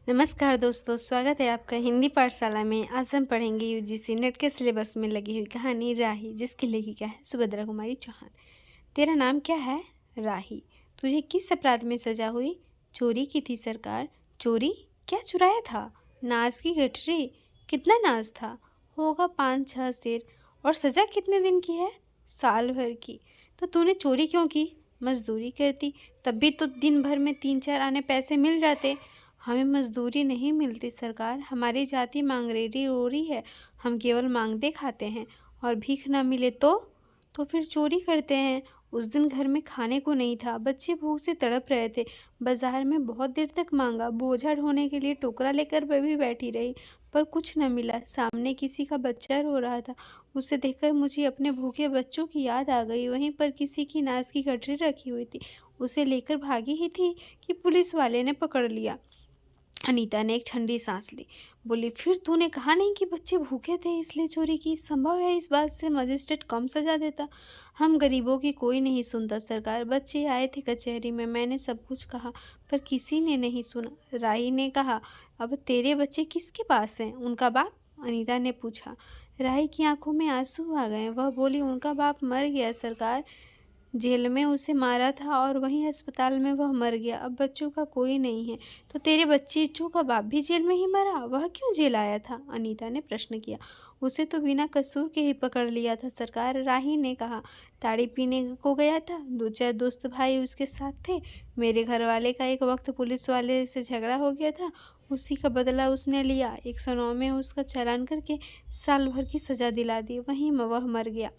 नमस्कार दोस्तों, स्वागत है आपका हिंदी पाठशाला में। आज हम पढ़ेंगे यूजीसी नेट के सिलेबस में लगी हुई कहानी राही, जिसकी लेखिका है सुभद्रा कुमारी चौहान। तेरा नाम क्या है? राही। तुझे किस अपराध में सजा हुई? चोरी की थी सरकार। चोरी? क्या चुराया था? नाज की गठरी। कितना नाज था? होगा 5-6 सेर। और सजा कितने दिन की है? साल भर की। तो तूने चोरी क्यों की? मजदूरी करती, तब भी तो दिन भर में 3-4 आने पैसे मिल जाते। हमें मजदूरी नहीं मिलती सरकार, हमारी जाति मांगरेरी रोरी है। हम केवल मांगते खाते हैं, और भीख न मिले तो फिर चोरी करते हैं। उस दिन घर में खाने को नहीं था, बच्चे भूख से तड़प रहे थे। बाजार में बहुत देर तक मांगा, बोझा ढोने के लिए टोकरा लेकर मैं भी बैठी रही, पर कुछ न मिला। सामने किसी का बच्चा रो रहा था, उसे देखकर मुझे अपने भूखे बच्चों की याद आ गई। वहीं पर किसी की नाज की गठरी रखी हुई थी, उसे लेकर भागी ही थी कि पुलिस वाले ने पकड़ लिया। अनीता ने एक ठंडी सांस ली, बोली, फिर तूने कहा नहीं कि बच्चे भूखे थे इसलिए चोरी की? संभव है इस बात से मजिस्ट्रेट कम सजा देता। हम गरीबों की कोई नहीं सुनता सरकार। बच्चे आए थे कचहरी में, मैंने सब कुछ कहा, पर किसी ने नहीं सुना। राही ने कहा, अब तेरे बच्चे किसके पास हैं? उनका बाप? अनीता ने पूछा। राही की आंखों में आंसू आ गए। वह बोली, उनका बाप मर गया सरकार। जेल में उसे मारा था और वहीं अस्पताल में वह मर गया। अब बच्चों का कोई नहीं है। तो तेरे बच्चों का बाप भी जेल में ही मरा? वह क्यों जेल आया था? अनीता ने प्रश्न किया। उसे तो बिना कसूर के ही पकड़ लिया था सरकार। राही ने कहा, ताड़ी पीने को गया था, 2-4 दोस्त भाई उसके साथ थे। मेरे घर वाले का एक वक्त पुलिस वाले से झगड़ा हो गया था, उसी का बदला उसने लिया। 109 में उसका चालान करके साल भर की सजा दिला दी, वहीं वह मर गया।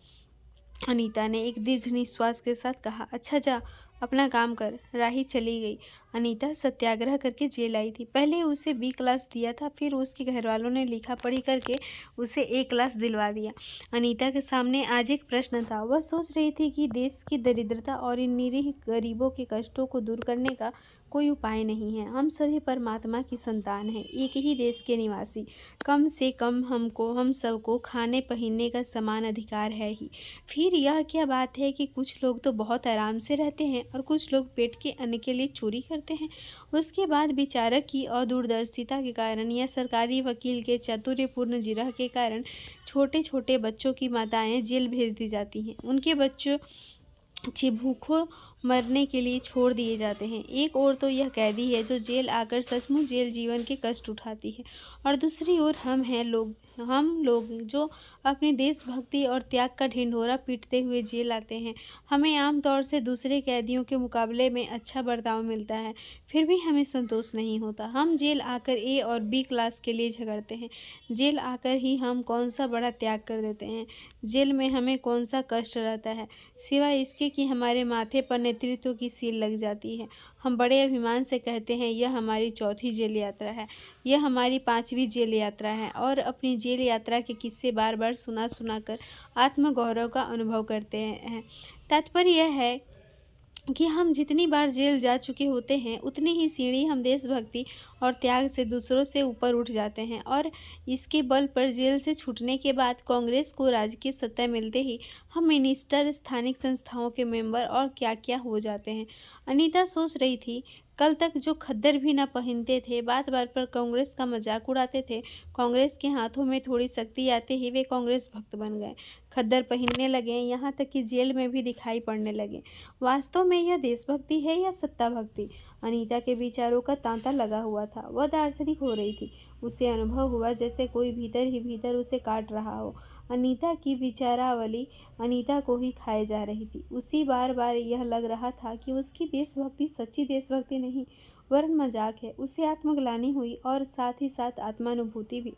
अनीता ने एक दीर्घ निश्वास के साथ कहा, अच्छा जा अपना काम कर। राही चली गई। अनीता सत्याग्रह करके जेल आई थी। पहले उसे बी क्लास दिया था, फिर उसके घर वालों ने लिखा पढ़ी करके उसे ए क्लास दिलवा दिया। अनीता के सामने आज एक प्रश्न था। वह सोच रही थी कि देश की दरिद्रता और इन निरीह गरीबों के कष्टों को दूर करने का कोई उपाय नहीं है। हम सभी परमात्मा की संतान हैं, एक ही देश के निवासी। कम से कम हम सबको खाने पहनने का समान अधिकार है ही। फिर यह क्या बात है कि कुछ लोग तो बहुत आराम से रहते हैं और कुछ लोग पेट के अन्न के लिए चोरी करते हैं। उसके बाद विचारक की अदूरदर्शिता के कारण या सरकारी वकील के चातुर्यपूर्ण जिरह के कारण छोटे छोटे बच्चों की माताएं जेल भेज दी जाती हैं। उनके बच्चों भूखों मरने के लिए छोड़ दिए जाते हैं। एक ओर तो यह कैदी है जो जेल आकर सचमुच जेल जीवन के कष्ट उठाती है, और दूसरी ओर हम लोग जो अपनी देशभक्ति और त्याग का ढिंढोरा पीटते हुए जेल आते हैं। हमें आमतौर से दूसरे कैदियों के मुकाबले में अच्छा बर्ताव मिलता है, फिर भी हमें संतोष नहीं होता। हम जेल आकर ए और बी क्लास के लिए झगड़ते हैं। जेल आकर ही हम कौन सा बड़ा त्याग कर देते हैं? जेल में हमें कौन सा कष्ट रहता है, सिवाय इसके कि हमारे माथे पर नेतृत्व की सील लग जाती है। हम बड़े अभिमान से कहते हैं, यह हमारी चौथी जेल यात्रा है, यह हमारी 5वीं जेल यात्रा है, और अपनी जेल यात्रा के किस्से बार बार सुना कर आत्मगौरव का अनुभव करते हैं। तात्पर्य यह है कि हम जितनी बार जेल जा चुके होते हैं, उतनी ही सीढ़ी हम देशभक्ति और त्याग से दूसरों से ऊपर उठ जाते हैं, और इसके बल पर जेल से छूटने के बाद कांग्रेस को राजकीय सत्ता मिलते ही हम मिनिस्टर, स्थानिक संस्थाओं के मेंबर और क्या क्या हो जाते हैं। अनीता सोच रही थी, कल तक जो खद्दर भी न पहनते थे, बात बात पर कांग्रेस का मजाक उड़ाते थे, कांग्रेस के हाथों में थोड़ी शक्ति आते ही वे कांग्रेस भक्त बन गए, खद्दर पहनने लगे, यहाँ तक कि जेल में भी दिखाई पड़ने लगे। वास्तव में यह देशभक्ति है या सत्ता भक्ति? अनीता के विचारों का तांता लगा हुआ था। वह दार्शनिक हो रही थी। उसे अनुभव हुआ जैसे कोई भीतर ही भीतर उसे काट रहा हो। अनीता की विचारावली अनीता को ही खाए जा रही थी। उसी बार बार यह लग रहा था कि उसकी देशभक्ति सच्ची देशभक्ति नहीं, वरन मजाक है। उसे आत्मग्लानि हुई और साथ ही साथ आत्मानुभूति भी।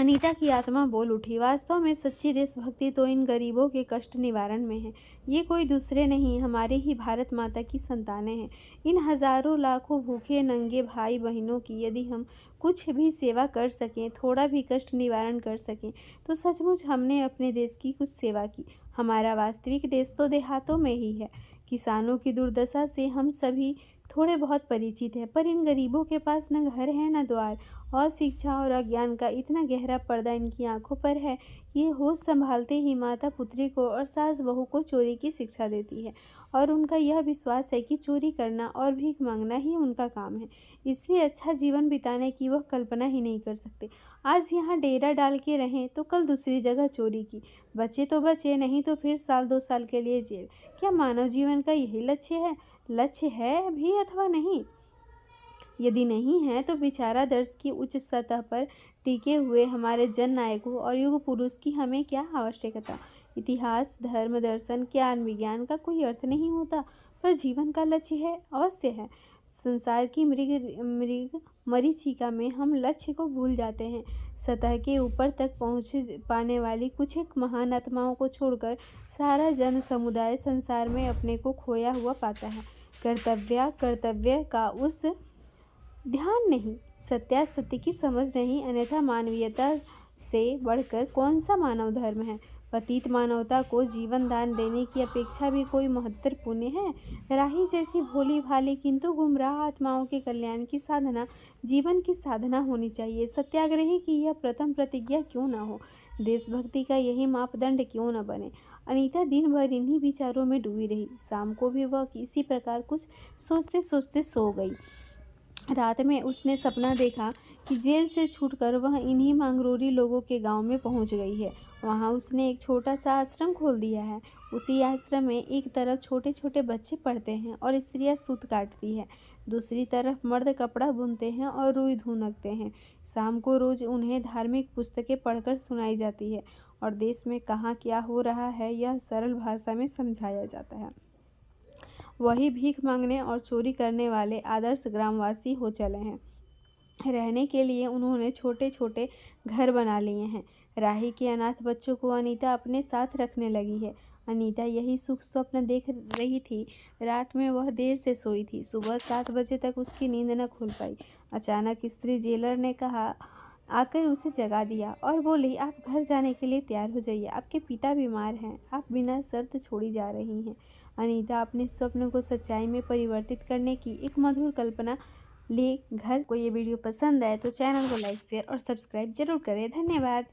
अनीता की आत्मा बोल उठी, वास्तव में सच्ची देशभक्ति तो इन गरीबों के कष्ट निवारण में है। ये कोई दूसरे नहीं, हमारे ही भारत माता की संतानें हैं। इन हजारों लाखों भूखे नंगे भाई बहनों की यदि हम कुछ भी सेवा कर सकें, थोड़ा भी कष्ट निवारण कर सकें, तो सचमुच हमने अपने देश की कुछ सेवा की। हमारा वास्तविक देश तो देहातों में ही है। किसानों की दुर्दशा से हम सभी थोड़े बहुत परिचित हैं, पर इन गरीबों के पास न घर है न द्वार, और शिक्षा और अज्ञान का इतना गहरा पर्दा इनकी आंखों पर है कि ये होश संभालते ही माता पुत्री को और सास बहू को चोरी की शिक्षा देती है, और उनका यह विश्वास है कि चोरी करना और भीख मांगना ही उनका काम है। इसलिए अच्छा जीवन बिताने की वह कल्पना ही नहीं कर सकते। आज यहाँ डेरा डाल के रहें तो कल दूसरी जगह चोरी की, बचे तो बचे, नहीं तो फिर साल 2 साल के लिए जेल। क्या मानव जीवन का यही लक्ष्य है भी अथवा नहीं? यदि नहीं है तो विचारादर्श की उच्च सतह पर टिके हुए हमारे जन नायकों और युग पुरुष की हमें क्या आवश्यकता? इतिहास, धर्म, दर्शन, ज्ञान, विज्ञान का कोई अर्थ नहीं होता, पर जीवन का लक्ष्य है, अवश्य है। संसार की मृग मरीचिका में हम लक्ष्य को भूल जाते हैं। सतह के ऊपर तक पहुँच पाने वाली कुछ एक महान आत्माओं को छोड़कर सारा जन समुदाय संसार में अपने को खोया हुआ पाता है। कर्तव्य का उस ध्यान नहीं, सत्यासत्य की समझ नहीं, अन्यथा मानवीयता से बढ़कर कौन सा मानव धर्म है? पतित मानवता को जीवन दान देने की अपेक्षा भी कोई महत्तर पुण्य है? राही जैसी भोली भाली किंतु गुमराह आत्माओं के कल्याण की साधना जीवन की साधना होनी चाहिए। सत्याग्रही की यह प्रथम प्रतिज्ञा क्यों न हो? देशभक्ति का यही मापदंड क्यों न बने? अनीता दिन भर इन्हीं विचारों में डूबी रही। शाम को भी वह इसी प्रकार कुछ सोचते सोचते सो गई। रात में उसने सपना देखा कि जेल से छूटकर वह इन्हीं मांगरोरी लोगों के गांव में पहुंच गई है। वहां उसने एक छोटा सा आश्रम खोल दिया है। उसी आश्रम में एक तरफ छोटे छोटे बच्चे पढ़ते हैं और स्त्रियां सूत काटती है, दूसरी तरफ मर्द कपड़ा बुनते हैं और रुई धुनकते हैं। शाम को रोज उन्हें धार्मिक पुस्तकें पढ़कर सुनाई जाती है और देश में कहाँ क्या हो रहा है यह सरल भाषा में समझाया जाता है। वही भीख मांगने और चोरी करने वाले आदर्श ग्रामवासी हो चले हैं। रहने के लिए उन्होंने छोटे छोटे घर बना लिए हैं। राही के अनाथ बच्चों को अनीता अपने साथ रखने लगी है। अनीता यही सुख स्वप्न देख रही थी। रात में वह देर से सोई थी। सुबह 7 बजे तक उसकी नींद न खुल पाई। अचानक स्त्री जेलर ने आकर उसे जगा दिया और बोली, आप घर जाने के लिए तैयार हो जाइए, आपके पिता बीमार हैं, आप बिना शर्त छोड़ी जा रही हैं। अनीता अपने स्वप्न को सच्चाई में परिवर्तित करने की एक मधुर कल्पना ले घर को। ये वीडियो पसंद आए तो चैनल को लाइक, शेयर और सब्सक्राइब जरूर करें। धन्यवाद।